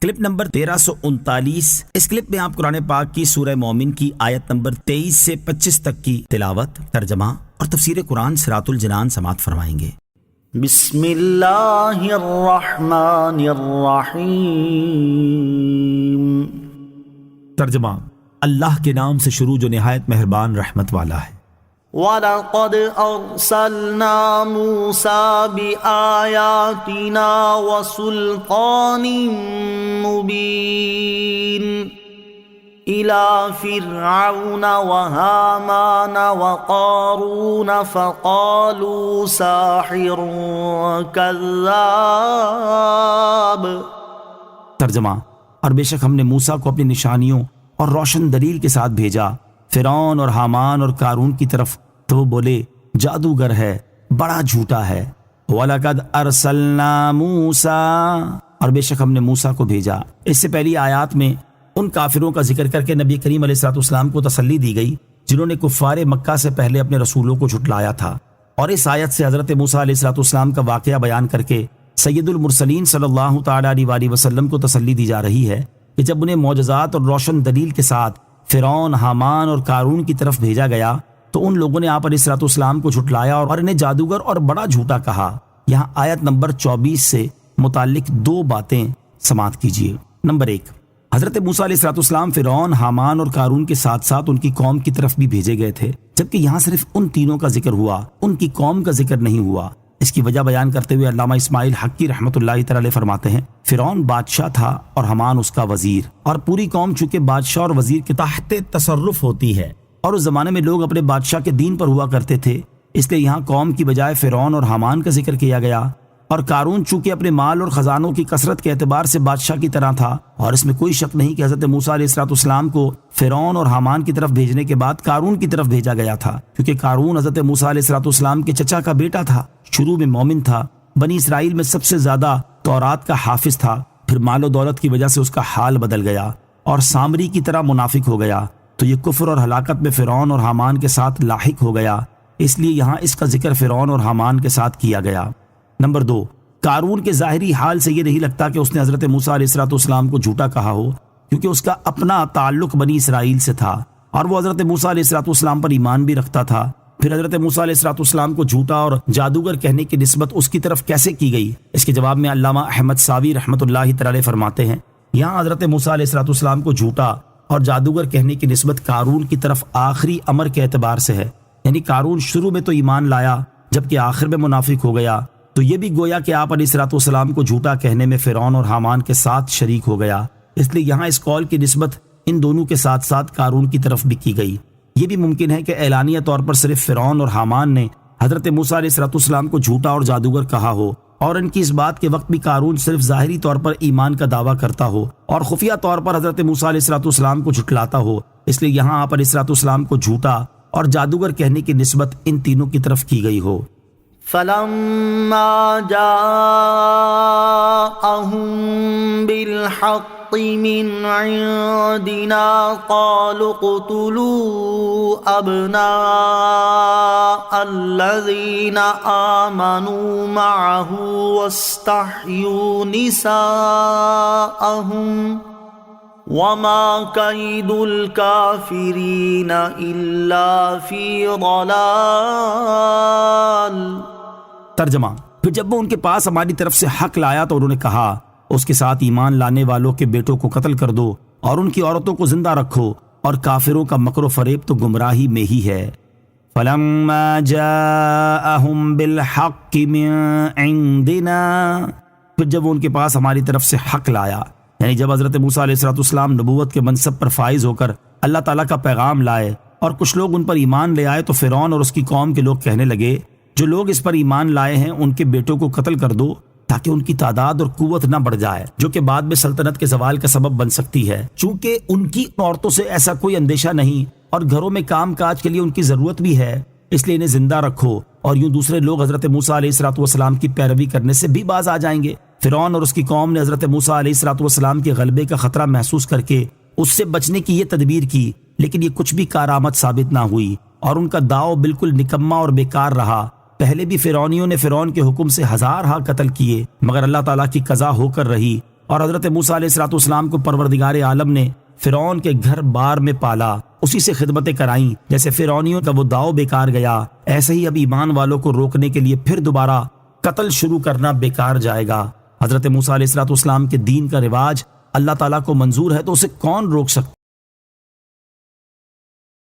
Clip number 1339۔ اس clip میں آپ قرآن پاک کی سورہ مومن کی آیت نمبر 23 سے 25 تک کی تلاوت، ترجمہ اور تفسیر قرآن صراط الجنان سماعت فرمائیں گے۔ بسم اللہ الرحمن الرحیم۔ ترجمہ، اللہ کے نام سے شروع جو نہایت مہربان رحمت والا ہے۔ وَلَقَدْ أَرْسَلْنَا مُوسَى بِآيَاتِنَا وَسُلْطَانٍ مُبِينٍ إِلَى فِرْعَوْنَ وَهَامَانَ وَقَارُونَ فَقَالُوا سَاحِرٌ كَذَّابٌ۔ ترجمہ، اور بے شک ہم نے موسیٰ کو اپنی نشانیوں اور روشن دلیل کے ساتھ بھیجا فرعون اور حامان اور قارون کی طرف، تو وہ بولے جادوگر ہے، بڑا جھوٹا ہے۔ وَلَقَدْ أَرْسَلْنَا مُوسَىٰ، اور بے شک ہم نے موسیٰ کو بھیجا۔ اس سے پہلی آیات میں ان کافروں کا ذکر کر کے نبی کریم علیہ السلام کو تسلی دی گئی جنہوں نے کفار مکہ سے پہلے اپنے رسولوں کو جھٹلایا تھا، اور اس آیت سے حضرت موسیٰ علیہ السلام کا واقعہ بیان کر کے سید المرسلین صلی اللہ تعالیٰ علیہ وسلم کو تسلی دی جا رہی ہے کہ جب انہیں معجزات اور روشن دلیل کے ساتھ فرعون، حامان اور قارون کی طرف بھیجا گیا تو ان لوگوں نے آپ علیہ السلام کو جھٹلایا اور انہیں جادوگر اور بڑا جھوٹا کہا۔ یہاں آیت نمبر 24 سے متعلق دو باتیں سماعت کیجیے۔ نمبر 1، حضرت موسیٰ علیہ السلام فرعون، حامان اور قارون کے ساتھ ساتھ ان کی قوم کی طرف بھی بھیجے گئے تھے، جبکہ یہاں صرف ان تینوں کا ذکر ہوا، ان کی قوم کا ذکر نہیں ہوا۔ اس کی وجہ بیان کرتے ہوئے علامہ اسماعیل حقی رحمۃ اللہ تعالی فرماتے ہیں، فرعون بادشاہ تھا اور حامان اس کا وزیر، اور پوری قوم چونکہ بادشاہ اور وزیر کے تحت تصرف ہوتی ہے، اور اس زمانے میں لوگ اپنے بادشاہ کے دین پر ہوا کرتے تھے، اس لیے یہاں قوم کی بجائے فرعون اور حامان کا ذکر کیا گیا۔ اور قارون چونکہ اپنے مال اور خزانوں کی کثرت کے اعتبار سے بادشاہ کی طرح تھا، اور اس میں کوئی شک نہیں کہ حضرت موسیٰ علیہ السلام کو فرعون اور حامان کی طرف بھیجنے کے بعد قارون کی طرف بھیجا گیا تھا، کیونکہ قارون حضرت موسیٰ علیہ السلام کے چچا کا بیٹا تھا، شروع میں مومن تھا، بنی اسرائیل میں سب سے زیادہ تورات کا حافظ تھا، پھر مال و دولت کی وجہ سے اس کا حال بدل گیا اور سامری کی طرح منافق ہو گیا، تو یہ کفر اور ہلاکت میں فرعون اور حامان کے ساتھ لاحق ہو گیا، اس لیے یہاں اس کا ذکر فرعون اور حامان کے ساتھ کیا گیا۔ نمبر 2، قارون کے ظاہری حال سے یہ نہیں لگتا کہ اس نے حضرت موسیٰ علیہ السلام کو جھوٹا کہا ہو، کیونکہ اس کا اپنا تعلق بنی اسرائیل سے تھا اور وہ حضرت موسیٰ علیہ السلام پر ایمان بھی رکھتا تھا۔ پھر حضرت موسیٰ علیہ السلام کو جھوٹا اور جادوگر کہنے کی نسبت اس کی طرف کیسے کی گئی؟ اس کے جواب میں علامہ احمد ساوی رحمۃ اللہ تعالی فرماتے ہیں، یہاں حضرت موسیٰ علیہ السلام کو جھوٹا اور جادوگر کہنے کی نسبت قارون کی طرف آخری امر کے اعتبار سے ہے، یعنی قارون شروع میں تو ایمان لایا جبکہ آخر میں منافق ہو گیا، تو یہ بھی گویا کہ آپ علیہ السلام کو جھوٹا کہنے میں فرعون اور حامان کے ساتھ شریک ہو گیا، اس لیے یہاں اس قول کی نسبت ان دونوں کے ساتھ ساتھ قارون کی طرف بھی کی گئی۔ یہ بھی ممکن ہے کہ اعلانیہ طور پر صرف فرعون اور حامان نے حضرت موسیٰ علیہ السلام کو جھوٹا اور جادوگر کہا ہو، اور ان کی اس بات کے وقت بھی قارون صرف ظاہری طور پر ایمان کا دعویٰ کرتا ہو اور خفیہ طور پر حضرت موسیٰ علیہ السلام کو جھٹلاتا ہو، اس لیے یہاں آپ علیہ السلام کو جھوٹا اور جادوگر کہنے کی نسبت ان تینوں کی طرف کی گئی ہو۔ فَلَمَّا جَاءَهُم بِالْحَقِّ مِنْ عِنْدِنَا قَالُوا اقْتُلُوا أَبْنَاءَ الَّذِينَ آمَنُوا مَعَهُ وَاسْتَحْيُوا نِسَاءَهُمْ وَمَا كَيْدُ الْكَافِرِينَ إِلَّا فِي ضَلَالٍ۔ ترجمہ، پھر جب وہ ان کے پاس ہماری طرف سے حق لایا تو انہوں نے کہا اس کے ساتھ ایمان لانے والوں کے بیٹوں کو قتل کر دو اور ان کی عورتوں کو زندہ رکھو، اور کافروں کا مکر و فریب تو گمراہی میں ہی ہے۔ فَلَمَّا جَاءَهُم بِالْحَقِّ مِنْ عِنْدِنَا، پھر جب وہ ان کے پاس ہماری طرف سے حق لایا، یعنی جب حضرت موسیٰ علیہ السلام نبوت کے منصب پر فائز ہو کر اللہ تعالیٰ کا پیغام لائے اور کچھ لوگ ان پر ایمان لے آئے، تو فرعون اور اس کی قوم کے لوگ کہنے لگے جو لوگ اس پر ایمان لائے ہیں ان کے بیٹوں کو قتل کر دو تاکہ ان کی تعداد اور قوت نہ بڑھ جائے، جو کہ بعد میں سلطنت کے زوال کا سبب بن سکتی ہے۔ چونکہ ان کی عورتوں سے ایسا کوئی اندیشہ نہیں اور گھروں میں کام کاج کے لیے ان کی ضرورت بھی ہے، اس لیے انہیں زندہ رکھو، اور یوں دوسرے لوگ حضرت موسیٰ علیہ السلام کی پیروی کرنے سے بھی باز آ جائیں گے۔ فرعون اور اس کی قوم نے حضرت موسیٰ علیہ السلام کے غلبے کا خطرہ محسوس کر کے اس سے بچنے کی یہ تدبیر کی، لیکن یہ کچھ بھی کارآمد ثابت نہ ہوئی اور ان کا داؤ بالکل نکما اور بیکار رہا۔ پہلے بھی فرعونیوں نے فرعون کے حکم سے ہزارہا قتل کیے، مگر اللہ تعالیٰ کی قضا ہو کر رہی اور حضرت موسیٰ علیہ السلام کو پروردگار عالم نے فرعون کے گھر بار میں پالا، اسی سے خدمتیں کرائیں۔ جیسے فرعونیوں کا وہ داؤ بیکار گیا، ایسے ہی اب ایمان والوں کو روکنے کے لیے پھر دوبارہ قتل شروع کرنا بیکار جائے گا۔ حضرت موسیٰ علیہ السلام کے دین کا رواج اللہ تعالیٰ کو منظور ہے تو اسے کون روک سکتا